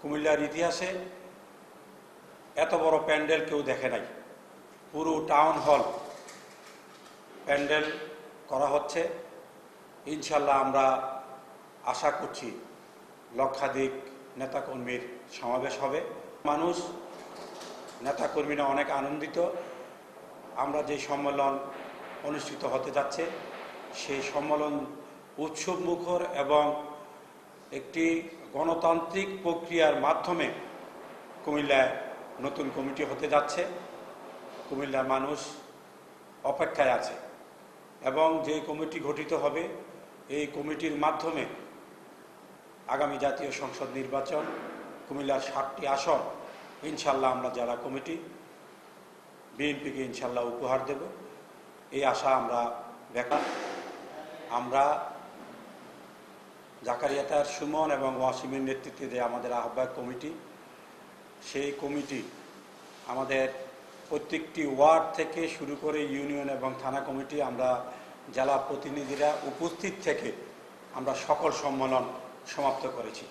কুমিল্লার ইতিহাসে এত বড় প্যান্ডেল কেউ দেখে নাই। পুরো টাউন হল প্যান্ডেল করা হচ্ছে। ইনশাল্লাহ আমরা আশা করছি লক্ষাধিক নেতাকর্মীর সমাবেশ হবে। মানুষ নেতাকর্মীরা অনেক আনন্দিত। আমরা যে সম্মেলন অনুষ্ঠিত হতে যাচ্ছে সেই সম্মেলন উৎসবমুখর এবং একটি গণতান্ত্রিক প্রক্রিয়ার মাধ্যমে কুমিল্লায় নতুন কমিটি হতে যাচ্ছে। কুমিল্লার মানুষ অপেক্ষায় আছে এবং যে কমিটি গঠিত হবে এই কমিটির মাধ্যমে আগামী জাতীয় সংসদ নির্বাচন, কুমিল্লার 7টি আসন ইনশাল্লাহ আমরা জেলা কমিটি বিএনপিকে ইনশাল্লাহ উপহার দেব, এই আশা আমরা আমরা জাকারিয়া তাহের সুমন এবং ওয়াসিমের নেতৃত্বে যে আমাদের আহ্বায়ক কমিটি, সেই কমিটি আমাদের প্রত্যেকটি ওয়ার্ড থেকে শুরু করে ইউনিয়ন এবং থানা কমিটি, আমরা জেলা প্রতিনিধিরা উপস্থিত থেকে আমরা সকল সম্মেলন সমাপ্ত করেছি।